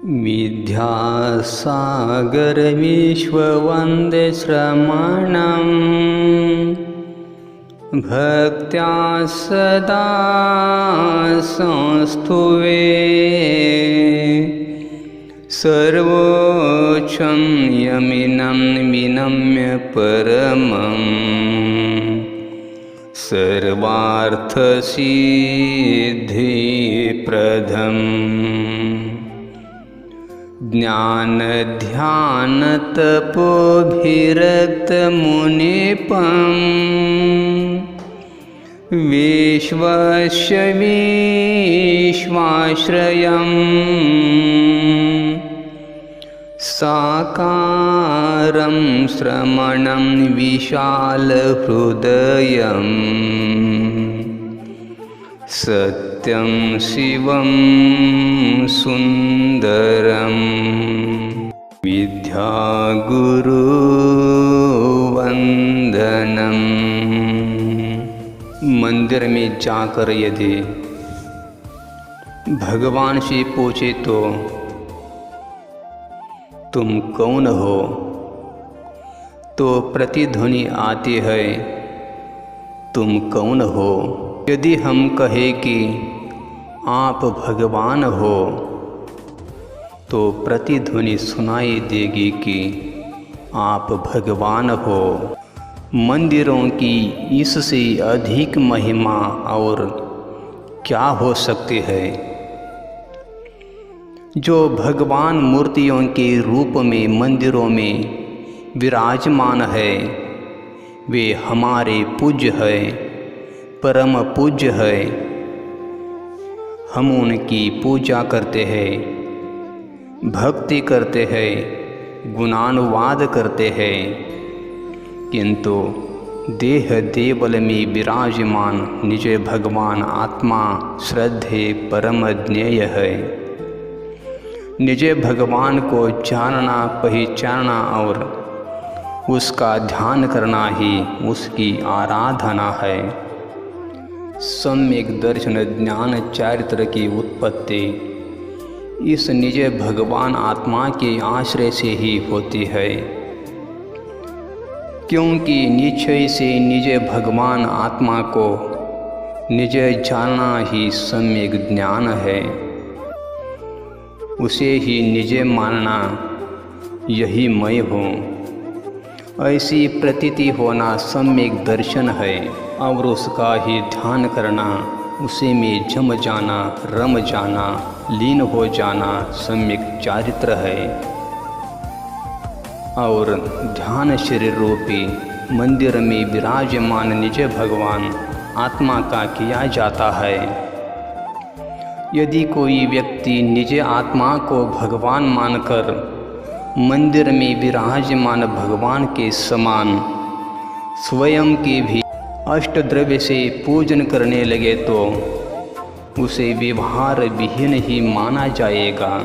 विद्यासागरविश्ववन्दे श्रमणं भक्त्या सदा संस्तुवे सर्वोच्चं यमिनं विनम्य परमं सर्वार्थसिद्धिप्रदम् ज्ञानध्यानतपोभिरक्तमुनिपं विश्वस्य विश्वाश्रयं साकारं श्रमणं विशालहृदयम् सत्यं शिवं सुन्दरं विद्यागुरुवन्दनं। मंदिर में जाकर यदि भगवान से पूछे तो तुम कौन हो, तो प्रतिध्वनि आती है तुम कौन हो। यदि हम कहें कि आप भगवान हो तो प्रतिध्वनि सुनाई देगी कि आप भगवान हो। मंदिरों की इससे अधिक महिमा और क्या हो सकती है। जो भगवान मूर्तियों के रूप में मंदिरों में विराजमान है वे हमारे पूज्य है, परम पूज्य है। हम उनकी पूजा करते हैं, भक्ति करते हैं, गुणानुवाद करते हैं, किंतु देह देवल में विराजमान निज भगवान आत्मा श्रद्धे परम ज्ञेय है। निज भगवान को जानना, पहचानना और उसका ध्यान करना ही उसकी आराधना है। सम्यक दर्शन ज्ञान चारित्र की उत्पत्ति इस निज भगवान आत्मा के आश्रय से ही होती है, क्योंकि निश्चय से निज भगवान आत्मा को निज जानना ही सम्यक ज्ञान है। उसे ही निज मानना यही मैं हूँ, ऐसी प्रतीति होना सम्यक दर्शन है। और उसका ही ध्यान करना, उसी में जम जाना, रम जाना, लीन हो जाना सम्यक चारित्र है। और ध्यान शरीर रूपी मंदिर में विराजमान निज भगवान आत्मा का किया जाता है। यदि कोई व्यक्ति निज आत्मा को भगवान मानकर मंदिर में विराजमान भगवान के समान स्वयं के भी अष्टद्रव्य से पूजन करने लगे तो उसे व्यवहार विहीन ही माना जाएगा।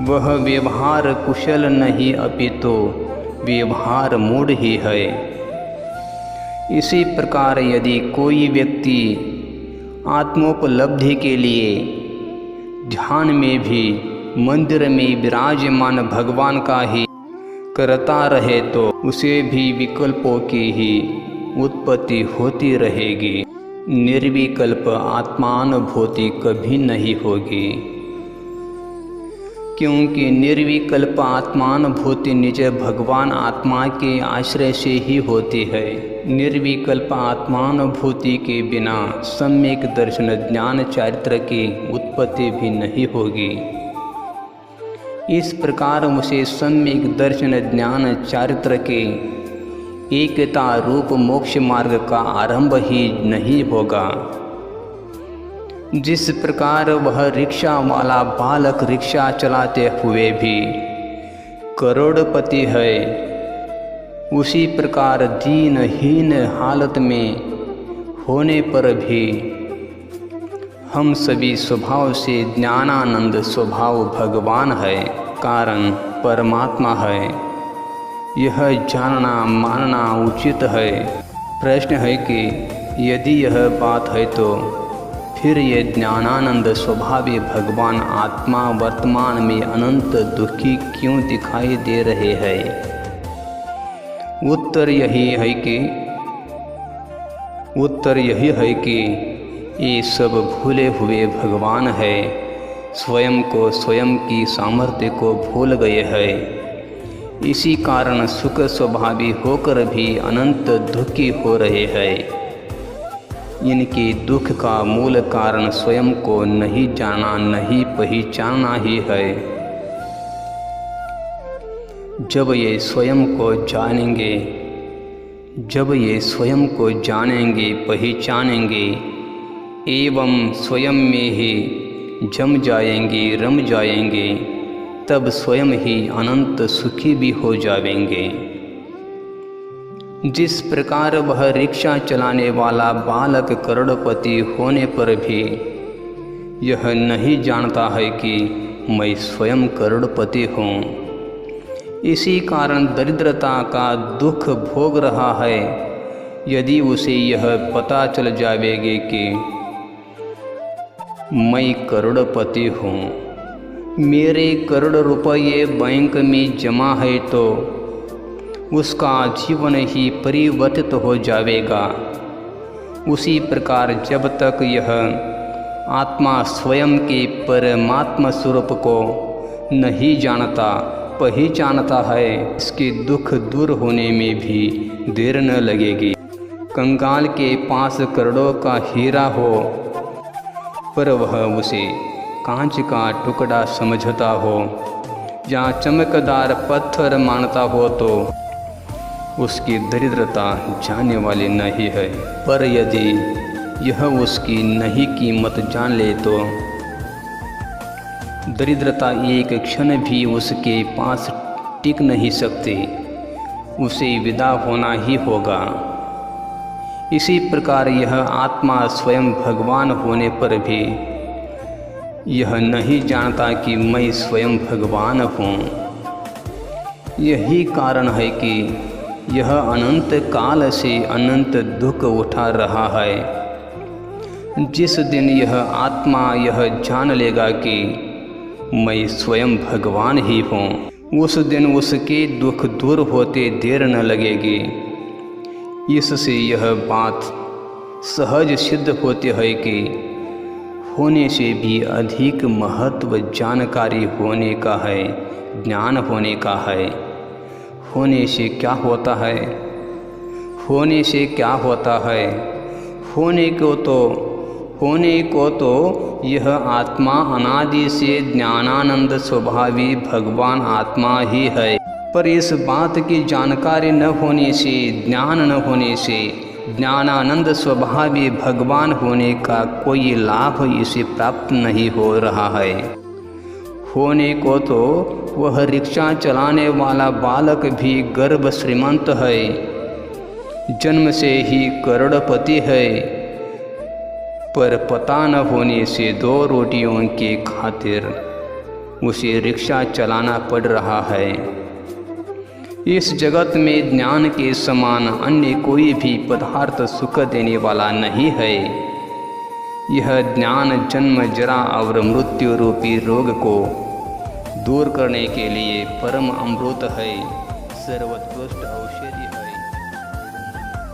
वह व्यवहार कुशल नहीं अपितु व्यवहार मूढ़ ही है। इसी प्रकार यदि कोई व्यक्ति आत्मोपलब्धि के लिए ध्यान में भी मंदिर में विराजमान भगवान का ही करता रहे तो उसे भी विकल्पों की ही उत्पत्ति होती रहेगी। निर्विकल्प आत्मानुभूति कभी नहीं होगी, क्योंकि निर्विकल्प आत्मानुभूति निज भगवान आत्मा के आश्रय से ही होती है। निर्विकल्प आत्मानुभूति के बिना सम्यक दर्शन ज्ञान चारित्र की उत्पत्ति भी नहीं होगी। इस प्रकार उसे सम्यक दर्शन ज्ञान चारित्र के एकता रूप मोक्ष मार्ग का आरंभ ही नहीं होगा। जिस प्रकार वह रिक्शा वाला बालक रिक्शा चलाते हुए भी करोड़पति है, उसी प्रकार दीनहीन हालत में होने पर भी हम सभी स्वभाव से ज्ञानानंद स्वभाव भगवान है, कारण परमात्मा है। यह जानना मानना उचित है। प्रश्न है कि यदि यह बात है तो फिर ये ज्ञानानंद स्वभावी भगवान आत्मा वर्तमान में अनंत दुखी क्यों दिखाई दे रहे हैं? उत्तर यही है कि ये सब भूले हुए भगवान है, स्वयं को, स्वयं की सामर्थ्य को भूल गए हैं। इसी कारण सुख स्वभावी होकर भी अनंत दुखी हो रहे हैं। इनके दुख का मूल कारण स्वयं को नहीं जाना, नहीं पहचानना ही है। जब ये स्वयं को जानेंगे, पहचानेंगे एवं स्वयं में ही जम जाएंगे, रम जाएंगे, तब स्वयं ही अनंत सुखी भी हो जाएंगे। जिस प्रकार वह रिक्शा चलाने वाला बालक करोड़पति होने पर भी यह नहीं जानता है कि मैं स्वयं करोड़पति हूँ, इसी कारण दरिद्रता का दुख भोग रहा है। यदि उसे यह पता चल जाएगा कि मैं करोड़पति हूँ, मेरे करोड़ रुपये बैंक में जमा है, तो उसका जीवन ही परिवर्तित हो जाएगा। उसी प्रकार जब तक यह आत्मा स्वयं के परमात्मा स्वरूप को नहीं जानता, पहचानता है, इसके दुख दूर होने में भी देर न लगेगी। कंगाल के पास करोड़ों का हीरा हो, पर वह उसे कांच का टुकड़ा समझता हो या चमकदार पत्थर मानता हो, तो उसकी दरिद्रता जाने वाली नहीं है। पर यदि यह उसकी नहीं कीमत जान ले, तो दरिद्रता एक क्षण भी उसके पास टिक नहीं सकती, उसे विदा होना ही होगा। इसी प्रकार यह आत्मा स्वयं भगवान होने पर भी यह नहीं जानता कि मैं स्वयं भगवान हूँ। यही कारण है कि यह अनंत काल से अनंत दुख उठा रहा है। जिस दिन यह आत्मा यह जान लेगा कि मैं स्वयं भगवान ही हूँ, उस दिन उसके दुख दूर होते देर न लगेगी। इससे यह बात सहज सिद्ध होती है कि होने से भी अधिक महत्व जानकारी होने का है, ज्ञान होने का है। होने से क्या होता है? होने को तो यह आत्मा अनादि से ज्ञानानंद स्वभावी भगवान आत्मा ही है। पर इस बात की जानकारी न होने से, ज्ञान न होने से ज्ञानानंद स्वभावी भगवान होने का कोई लाभ इसे प्राप्त नहीं हो रहा है। होने को तो वह रिक्शा चलाने वाला बालक भी गर्भ श्रीमंत है, जन्म से ही करोड़पति है, पर पता न होने से 2 रोटियों के खातिर उसे रिक्शा चलाना पड़ रहा है। इस जगत में ज्ञान के समान अन्य कोई भी पदार्थ सुख देने वाला नहीं है। यह ज्ञान जन्म, जरा और मृत्यु रूपी रोग को दूर करने के लिए परम अमृत है, सर्वोत्कृष्ट औषधि।